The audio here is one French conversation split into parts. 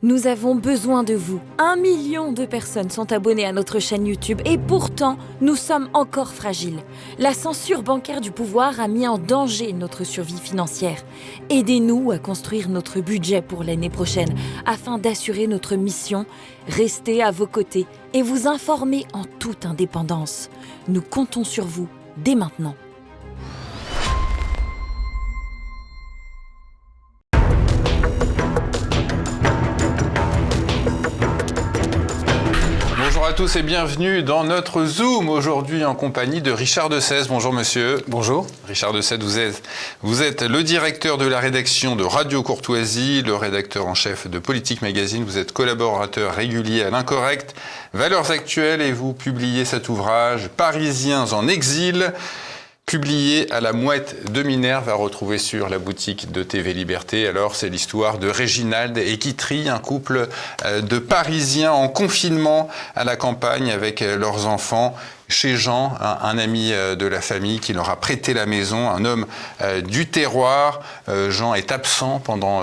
Nous avons besoin de vous. 1 million de personnes sont abonnées à notre chaîne YouTube et pourtant, nous sommes encore fragiles. La censure bancaire du pouvoir a mis en danger notre survie financière. Aidez-nous à construire notre budget pour l'année prochaine afin d'assurer notre mission, rester à vos côtés et vous informer en toute indépendance. Nous comptons sur vous dès maintenant. Bonjour à tous et bienvenue dans notre Zoom, aujourd'hui en compagnie de Richard Dessèze. Bonjour monsieur. Bonjour. Richard Dessèze, vous êtes le directeur de la rédaction de Radio Courtoisie, le rédacteur en chef de Politique Magazine, vous êtes collaborateur régulier à l'Incorrect, Valeurs Actuelles et vous publiez cet ouvrage Parisiens en exil, publié à la Mouette de Minerve, à retrouver sur la boutique de TV Liberté. Alors, c'est l'histoire de Réginald et Guitry, un couple de Parisiens en confinement à la campagne avec leurs enfants. Chez Jean, un ami de la famille qui leur a prêté la maison, un homme du terroir. Jean est absent pendant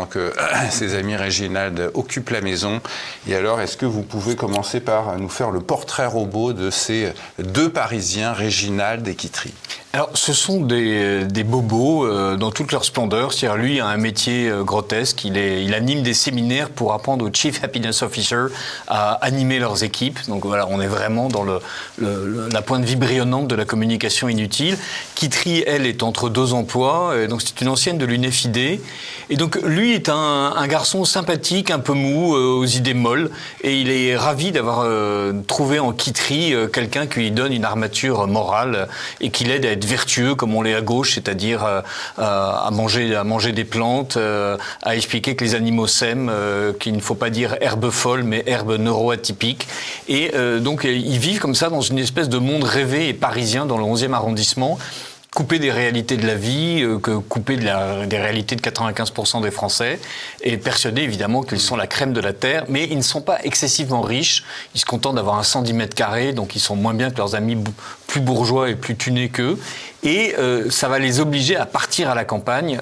que ses amis Réginald occupent la maison. Et alors, est-ce que vous pouvez commencer par nous faire le portrait robot de ces deux Parisiens, Réginald et Guitry ? Alors, ce sont des bobos dans toute leur splendeur. C'est-à-dire, lui a un métier grotesque. Il anime des séminaires pour apprendre aux Chief Happiness Officer à animer leurs équipes. Donc voilà, on est vraiment dans la pointe vibrillonnante de la communication inutile. Guitry, elle, est entre deux emplois. Donc c'est une ancienne de l'UNFID. Et donc lui est un garçon sympathique, un peu mou, aux idées molles. Et il est ravi d'avoir trouvé en Guitry quelqu'un qui lui donne une armature morale et qui l'aide à être vertueux comme on l'est à gauche, c'est-à-dire à manger des plantes, à expliquer que les animaux s'aiment, qu'il ne faut pas dire herbe folle mais herbe neuroatypique. Et donc ils vivent comme ça dans une espèce de monde rêvé et parisien dans le 11e arrondissement, coupé des réalités de la vie, coupé des réalités de 95% des Français, et persuadés évidemment qu'ils sont la crème de la terre, mais ils ne sont pas excessivement riches, ils se contentent d'avoir un 110 mètres carrés, donc ils sont moins bien que leurs amis plus bourgeois et plus tunés qu'eux, et ça va les obliger à partir à la campagne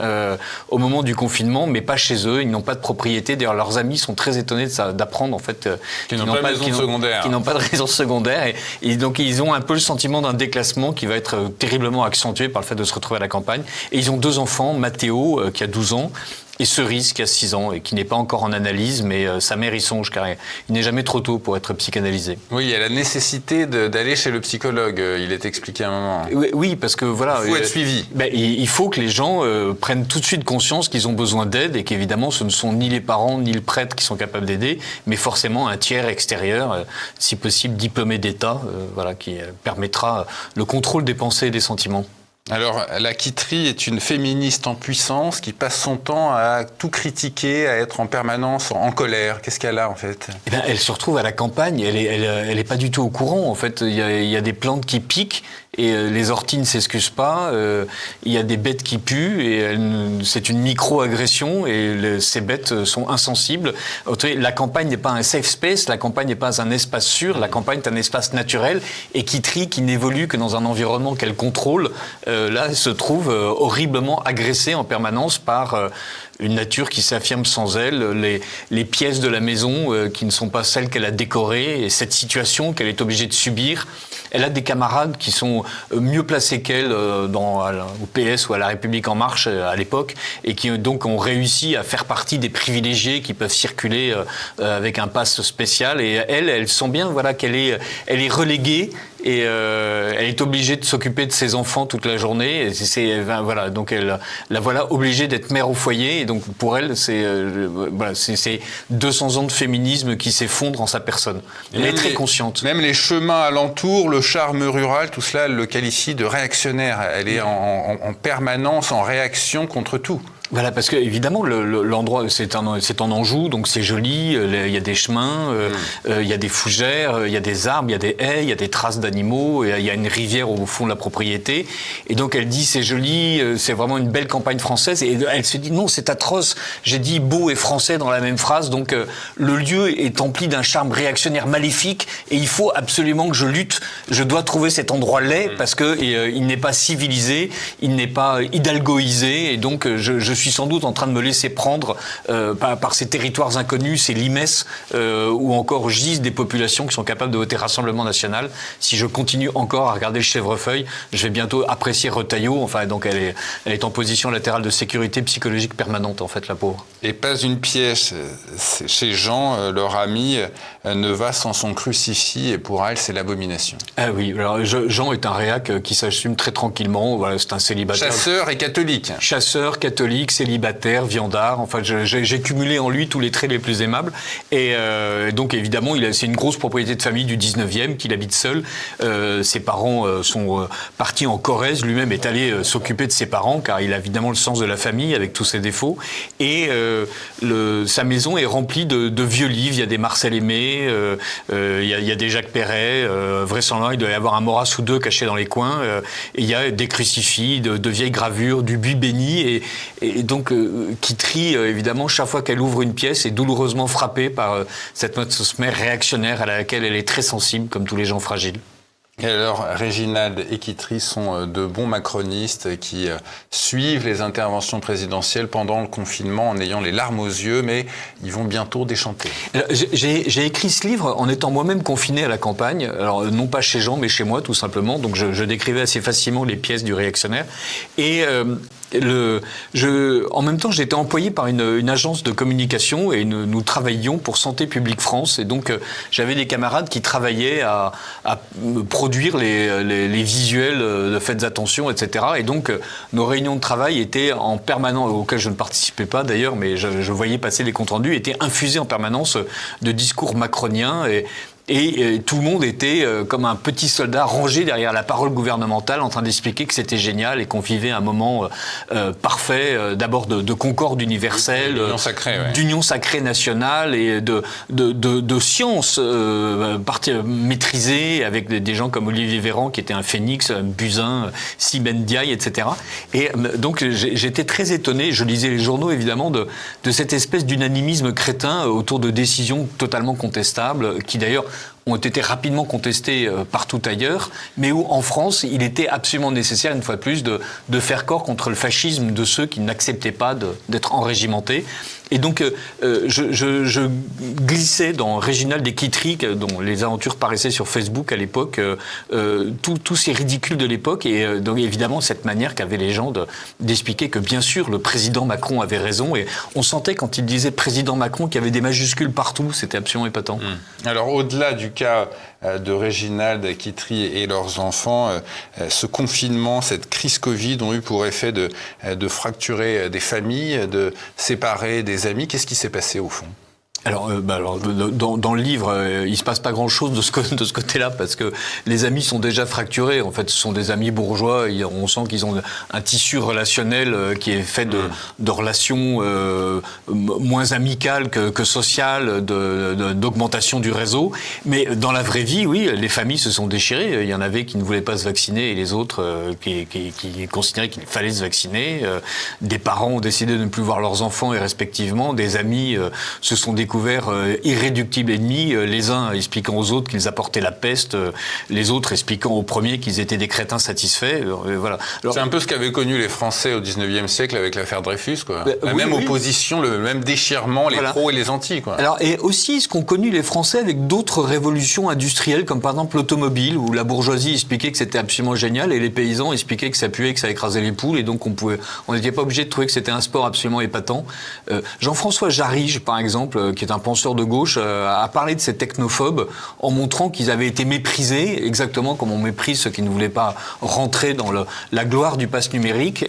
au moment du confinement, mais pas chez eux, ils n'ont pas de propriété. D'ailleurs, leurs amis sont très étonnés d'apprendre en fait qu'ils n'ont pas de maison secondaire. Qu'ils n'ont pas de résidence secondaire, et donc ils ont un peu le sentiment d'un déclassement qui va être terriblement accentué par le fait de se retrouver à la campagne. Et ils ont deux enfants, Mathéo qui a 12 ans, et Cerise qui a 6 ans et qui n'est pas encore en analyse, mais sa mère y songe car il n'est jamais trop tôt pour être psychanalysé. Oui, il y a la nécessité d'aller chez le psychologue, il est expliqué à un moment. Oui, parce que voilà... Il faut être suivi. Il faut que les gens prennent tout de suite conscience qu'ils ont besoin d'aide et qu'évidemment ce ne sont ni les parents ni le prêtre qui sont capables d'aider, mais forcément un tiers extérieur, si possible diplômé d'État, qui permettra le contrôle des pensées et des sentiments. Alors, la Guitry est une féministe en puissance qui passe son temps à tout critiquer, à être en permanence en colère. Qu'est-ce qu'elle a, en fait ? Elle se retrouve à la campagne, elle est pas du tout au courant. En fait, il y a des plantes qui piquent et les orties ne s'excusent pas. Il y a des bêtes qui puent et c'est une micro-agression et ces bêtes sont insensibles. La campagne n'est pas un safe space, la campagne n'est pas un espace sûr, la campagne est un espace naturel et Guitry, qui n'évolue que dans un environnement qu'elle contrôle, là, elle se trouve horriblement agressée en permanence par une nature qui s'affirme sans elle, les pièces de la maison qui ne sont pas celles qu'elle a décorées, et cette situation qu'elle est obligée de subir. Elle a des camarades qui sont mieux placés qu'elle au PS ou à La République En Marche à l'époque, et qui donc ont réussi à faire partie des privilégiés qui peuvent circuler avec un pass spécial. Et elle sent bien qu'elle est reléguée. Et elle est obligée de s'occuper de ses enfants toute la journée. Et donc la voilà obligée d'être mère au foyer. Et donc pour elle, c'est 200 ans de féminisme qui s'effondrent en sa personne. Elle est très consciente. Même les chemins alentours, le charme rural, tout cela, elle le qualifie de réactionnaire. Elle est en permanence en réaction contre tout. Voilà, parce que évidemment l'endroit c'est en Anjou, donc c'est joli. Il y a des chemins, il y a des fougères, il y a des arbres, il y a des haies, il y a des traces d'animaux, il y a une rivière au fond de la propriété. Et donc elle dit c'est joli, c'est vraiment une belle campagne française. Et elle se dit non, c'est atroce. J'ai dit beau et français dans la même phrase. Donc le lieu est empli d'un charme réactionnaire maléfique et il faut absolument que je lutte. Je dois trouver cet endroit laid parce que il n'est pas civilisé, il n'est pas hidalgoisé et donc je suis sans doute en train de me laisser prendre par ces territoires inconnus, ces limes, où encore gisent des populations qui sont capables de voter Rassemblement national. Si je continue encore à regarder le chèvrefeuille, je vais bientôt apprécier Retailleau. Enfin, donc elle est en position latérale de sécurité psychologique permanente, en fait, la pauvre. Et pas une pièce chez Jean, leur ami, ne va sans son crucifix, et pour elle, c'est l'abomination. Ah oui, alors Jean est un réac qui s'assume très tranquillement. Voilà, c'est un célibataire. Chasseur et catholique. Chasseur, catholique, célibataire, viandard. Enfin, j'ai cumulé en lui tous les traits les plus aimables. Et donc, évidemment, c'est une grosse propriété de famille du 19e qu'il habite seul. Ses parents sont partis en Corrèze. Lui-même est allé s'occuper de ses parents, car il a évidemment le sens de la famille avec tous ses défauts. Et sa maison est remplie de vieux livres. Il y a des Marcel Aimé, il y a des Jacques Perret. Vraisemblablement, il doit y avoir un Maurras ou deux cachés dans les coins. Et il y a des crucifix, de vieilles gravures, du buis béni. Et donc, qui trie, évidemment, chaque fois qu'elle ouvre une pièce, est douloureusement frappée par cette atmosphère réactionnaire à laquelle elle est très sensible, comme tous les gens fragiles. Et alors, Réginald et Guitry sont de bons macronistes qui suivent les interventions présidentielles pendant le confinement en ayant les larmes aux yeux, mais ils vont bientôt déchanter. J'ai écrit ce livre en étant moi-même confiné à la campagne, alors non pas chez Jean, mais chez moi tout simplement, donc je décrivais assez facilement les pièces du réactionnaire. Et en même temps, j'étais employé par une agence de communication et nous travaillions pour Santé publique France. Et donc, j'avais des camarades qui travaillaient à produire les visuels de faites attention, etc. Et donc, nos réunions de travail étaient en permanence, auxquelles je ne participais pas d'ailleurs, mais je voyais passer les comptes rendus, étaient infusés en permanence de discours macroniens. Et tout le monde était comme un petit soldat rangé derrière la parole gouvernementale en train d'expliquer que c'était génial et qu'on vivait un moment parfait, d'abord de concorde universelle, d'union sacrée nationale et de science maîtrisée avec des gens comme Olivier Véran qui était un phénix, Buzyn, Siben Diaye, etc. Et donc j'étais très étonné, je lisais les journaux évidemment, de cette espèce d'unanimisme crétin autour de décisions totalement contestables qui d'ailleurs ont été rapidement contestés partout ailleurs, mais où en France, il était absolument nécessaire, une fois de plus, de faire corps contre le fascisme de ceux qui n'acceptaient pas d'être enrégimentés. Et donc, je glissais dans Réginald et Guitry, dont les aventures paraissaient sur Facebook à l'époque, tous ces ridicules de l'époque, et donc évidemment cette manière qu'avaient les gens d'expliquer que bien sûr le président Macron avait raison, et on sentait quand il disait président Macron qu'il y avait des majuscules partout, c'était absolument épatant. Alors au-delà du cas de Réginald, Guitry et leurs enfants, ce confinement, cette crise Covid ont eu pour effet de fracturer des familles, de séparer des amis. Qu'est-ce qui s'est passé au fond ? Alors, dans le livre, il se passe pas grand-chose de ce côté-là parce que les amis sont déjà fracturés. En fait, ce sont des amis bourgeois. On sent qu'ils ont un tissu relationnel qui est fait de relations moins amicales que sociales, d'augmentation du réseau. Mais dans la vraie vie, oui, les familles se sont déchirées. Il y en avait qui ne voulaient pas se vacciner et les autres qui considéraient qu'il fallait se vacciner. Des parents ont décidé de ne plus voir leurs enfants et respectivement. Des amis se sont découverts irréductibles ennemis, les uns expliquant aux autres qu'ils apportaient la peste, les autres expliquant aux premiers qu'ils étaient des crétins satisfaits. Voilà. Alors, c'est un peu ce qu'avaient connu les Français au 19e siècle avec l'affaire Dreyfus, quoi. La même opposition, le même déchirement, les pros et les antis, quoi. Alors, et aussi ce qu'ont connu les Français avec d'autres révolutions industrielles, comme par exemple l'automobile, où la bourgeoisie expliquait que c'était absolument génial et les paysans expliquaient que ça puait, que ça écrasait les poules, et donc on n'était pas obligé de trouver que c'était un sport absolument épatant. Jean-François Jarige, par exemple, qui est un penseur de gauche, a parlé de ces technophobes en montrant qu'ils avaient été méprisés, exactement comme on méprise ceux qui ne voulaient pas rentrer dans la gloire du pass numérique,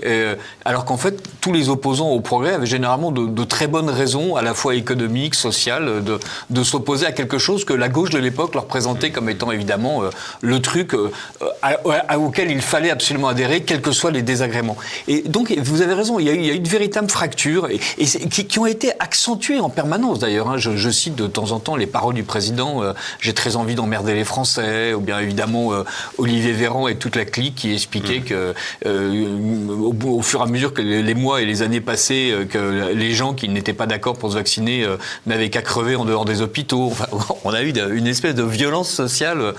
alors qu'en fait, tous les opposants au progrès avaient généralement de très bonnes raisons, à la fois économiques, sociales, de s'opposer à quelque chose que la gauche de l'époque leur présentait comme étant évidemment le truc auquel il fallait absolument adhérer, quels que soient les désagréments. Et donc, vous avez raison, il y a eu une véritable fracture, qui ont été accentuées en permanence d'ailleurs. d'ailleurs. Hein, je cite de temps en temps les paroles du président. J'ai très envie d'emmerder les Français. Ou bien évidemment Olivier Véran et toute la clique qui expliquait que au fur et à mesure que les mois et les années passaient, que les gens qui n'étaient pas d'accord pour se vacciner n'avaient qu'à crever en dehors des hôpitaux. Enfin, on a eu une espèce de violence sociale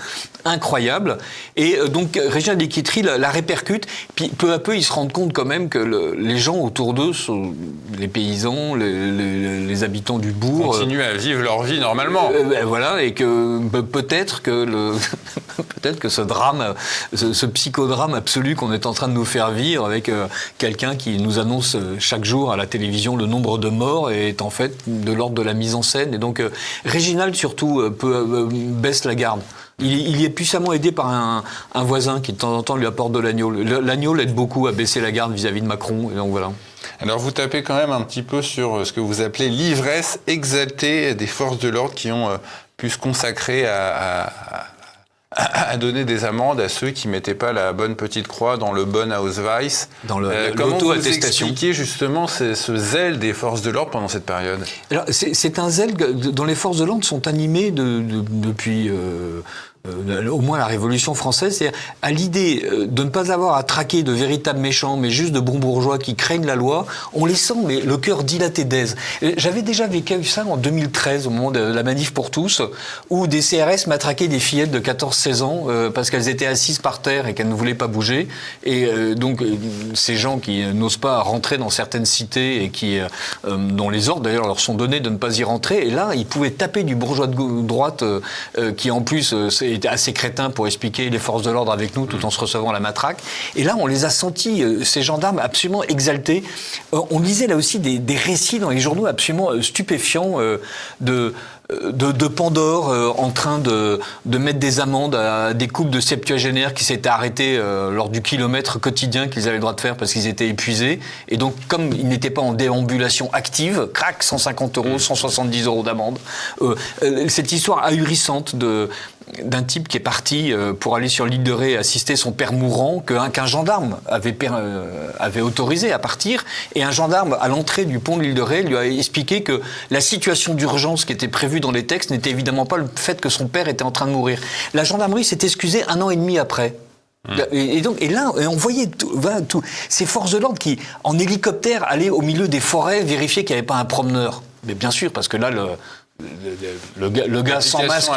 incroyable. Et donc Réginald Équitry la répercute. Puis peu à peu, ils se rendent compte quand même que les gens autour d'eux, les paysans, les habitants du bourg, continuent à vivre leur vie normalement. Voilà, et que peut-être que ce drame, ce psychodrame absolu qu'on est en train de nous faire vivre avec quelqu'un qui nous annonce chaque jour à la télévision le nombre de morts est en fait de l'ordre de la mise en scène. Et donc Réginald surtout baisse la garde. Il y est puissamment aidé par un voisin qui de temps en temps lui apporte de l'agneau. L'agneau l'aide beaucoup à baisser la garde vis-à-vis de Macron. Et donc voilà. Alors vous tapez quand même un petit peu sur ce que vous appelez l'ivresse exaltée des forces de l'ordre qui ont pu se consacrer à donner des amendes à ceux qui mettaient pas la bonne petite croix dans le bon Ausweis. Dans comment vous expliquez justement ce zèle des forces de l'ordre pendant cette période? Alors c'est un zèle dont les forces de l'ordre sont animées depuis au moins la Révolution française, c'est à l'idée de ne pas avoir à traquer de véritables méchants, mais juste de bons bourgeois qui craignent la loi, on les sent, mais le cœur dilaté d'aise. J'avais déjà vécu ça en 2013, au moment de la manif pour tous, où des CRS matraquaient des fillettes de 14-16 ans parce qu'elles étaient assises par terre et qu'elles ne voulaient pas bouger. Et donc, ces gens qui n'osent pas rentrer dans certaines cités et qui, dont les ordres d'ailleurs leur sont donnés de ne pas y rentrer, et là, ils pouvaient taper du bourgeois de droite qui en plus était assez crétin pour expliquer les forces de l'ordre avec nous tout en se recevant la matraque. Et là, on les a sentis, ces gendarmes, absolument exaltés. On lisait là aussi des récits dans les journaux absolument stupéfiants de Pandore en train de mettre des amendes à des couples de septuagénaires qui s'étaient arrêtés lors du kilomètre quotidien qu'ils avaient le droit de faire parce qu'ils étaient épuisés. Et donc, comme ils n'étaient pas en déambulation active, crac, 150 €, 170 € d'amende. Cette histoire ahurissante d'un type qui est parti pour aller sur l'île de Ré assister son père mourant, qu'un gendarme avait autorisé à partir, et un gendarme à l'entrée du pont de l'île de Ré lui a expliqué que la situation d'urgence qui était prévue dans les textes n'était évidemment pas le fait que son père était en train de mourir. La gendarmerie s'est excusée 1 an et demi après. Et là, on voyait ces forces de l'ordre qui, en hélicoptère, allaient au milieu des forêts vérifier qu'il n'y avait pas un promeneur. Mais bien sûr, parce que là, le gars sans masque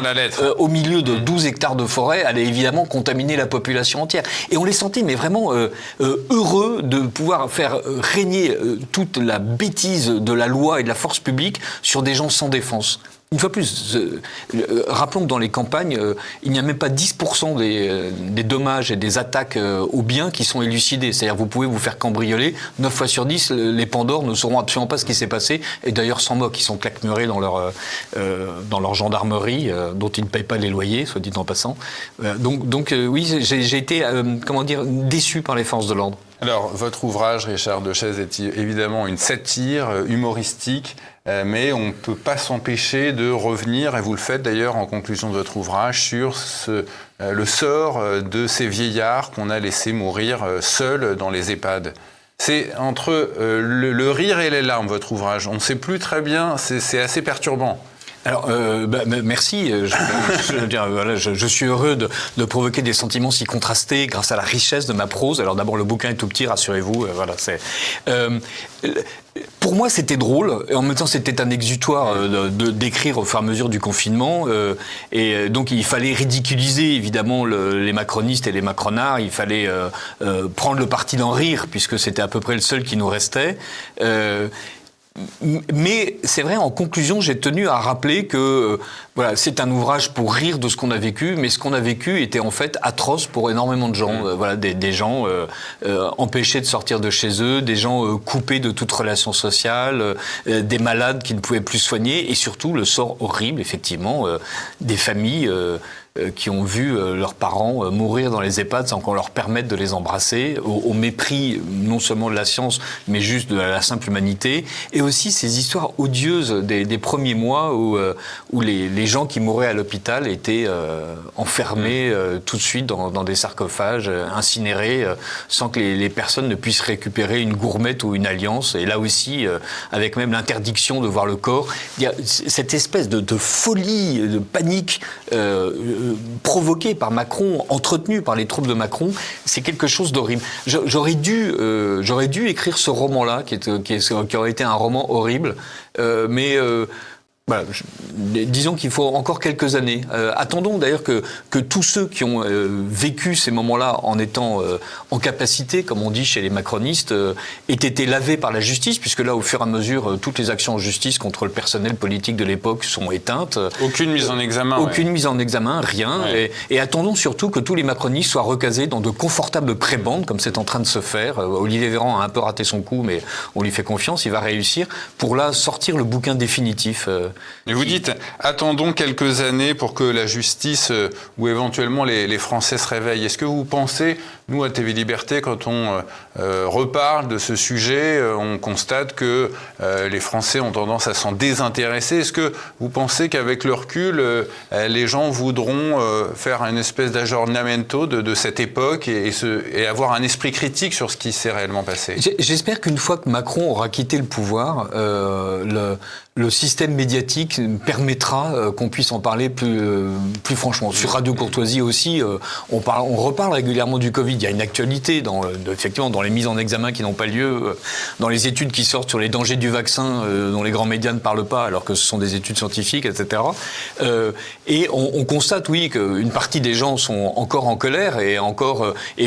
au milieu de 12 hectares de forêt allait évidemment contaminer la population entière. Et on les sentait mais vraiment heureux de pouvoir faire régner toute la bêtise de la loi et de la force publique sur des gens sans défense. Une fois plus, rappelons que dans les campagnes, il n'y a même pas 10% des dommages et des attaques aux biens qui sont élucidés. C'est-à-dire vous pouvez vous faire cambrioler, 9 fois sur 10, les Pandores ne sauront absolument pas ce qui s'est passé, et d'ailleurs s'en moquent, ils sont claquemurés dans leur gendarmerie, dont ils ne payent pas les loyers, soit dit en passant. Donc oui, j'ai été, déçu par les forces de l'ordre. Alors, votre ouvrage, Richard Dechaize, est évidemment une satire humoristique, mais on ne peut pas s'empêcher de revenir, et vous le faites d'ailleurs en conclusion de votre ouvrage, sur le sort de ces vieillards qu'on a laissés mourir seuls dans les EHPAD. C'est entre le rire et les larmes, votre ouvrage. On ne sait plus très bien, c'est assez perturbant. Alors, merci. Je suis heureux de provoquer des sentiments si contrastés grâce à la richesse de ma prose. Alors d'abord, le bouquin est tout petit, rassurez-vous. Pour moi, c'était drôle, et en même temps, c'était un exutoire d'écrire au fur et à mesure du confinement. Et donc, il fallait ridiculiser, évidemment, les macronistes et les macronards. Il fallait prendre le parti d'en rire, puisque c'était à peu près le seul qui nous restait. Mais c'est vrai, en conclusion, j'ai tenu à rappeler que c'est un ouvrage pour rire de ce qu'on a vécu, mais ce qu'on a vécu était en fait atroce pour énormément de gens. Des gens empêchés de sortir de chez eux, des gens coupés de toute relation sociale, des malades qui ne pouvaient plus soigner, et surtout le sort horrible, effectivement, des familles qui ont vu leurs parents mourir dans les EHPAD sans qu'on leur permette de les embrasser, au mépris non seulement de la science, mais juste de la simple humanité, et aussi ces histoires odieuses des premiers mois où les gens qui mouraient à l'hôpital étaient enfermés tout de suite dans des sarcophages, incinérés, sans que les personnes ne puissent récupérer une gourmette ou une alliance, et là aussi, avec même l'interdiction de voir le corps. Il y a cette espèce de folie, de panique provoquée par Macron, entretenue par les troupes de Macron, c'est quelque chose d'horrible. J'aurais dû écrire ce roman-là, qui aurait été un roman horrible, mais... Voilà, disons qu'il faut encore quelques années. Attendons d'ailleurs que tous ceux qui ont vécu ces moments-là en étant en capacité, comme on dit chez les macronistes, aient été lavés par la justice, puisque là, au fur et à mesure, toutes les actions en justice contre le personnel politique de l'époque sont éteintes. Aucune mise en examen. Aucune mise en examen, rien. Ouais. Et attendons surtout que tous les macronistes soient recasés dans de confortables prébendes, comme c'est en train de se faire. Olivier Véran a un peu raté son coup, mais on lui fait confiance, il va réussir, pour là sortir le bouquin définitif. Et vous dites, attendons quelques années pour que la justice ou éventuellement les Français se réveillent. Est-ce que vous pensez, nous à TV Liberté, quand on reparle de ce sujet, on constate que les Français ont tendance à s'en désintéresser. Est-ce que vous pensez qu'avec le recul, les gens voudront faire une espèce d'aggiornamento de cette époque et avoir un esprit critique sur ce qui s'est réellement passé? J'espère qu'une fois que Macron aura quitté le pouvoir, le système médiatique permettra qu'on puisse en parler plus franchement. Sur Radio Courtoisie aussi, on reparle régulièrement du Covid. Il y a une actualité effectivement dans les mises en examen qui n'ont pas lieu, dans les études qui sortent sur les dangers du vaccin dont les grands médias ne parlent pas, alors que ce sont des études scientifiques, etc. Et on constate, oui, qu'une partie des gens sont encore en colère et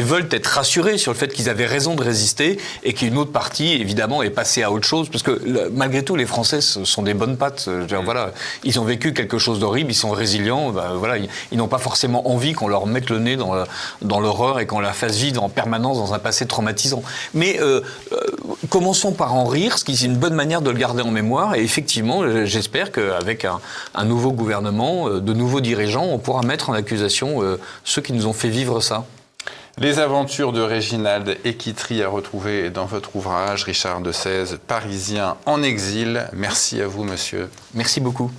veulent être rassurés sur le fait qu'ils avaient raison de résister, et qu'une autre partie, évidemment, est passée à autre chose, parce que malgré tout, les Français sont des bonnes pattes. Je veux dire, voilà, ils ont vécu quelque chose d'horrible, ils sont résilients. Ben, voilà, ils n'ont pas forcément envie qu'on leur mette le nez dans l'horreur et qu'on la fasse vivre en permanence dans un passé traumatisant. Mais commençons par en rire, ce qui est une bonne manière de le garder en mémoire. Et effectivement, j'espère qu'avec un nouveau gouvernement, de nouveaux dirigeants, on pourra mettre en accusation ceux qui nous ont fait vivre ça. Les aventures de Réginald Équitry à retrouver dans votre ouvrage, Richard de Sèze, Parisien en exil. Merci à vous, monsieur. Merci beaucoup.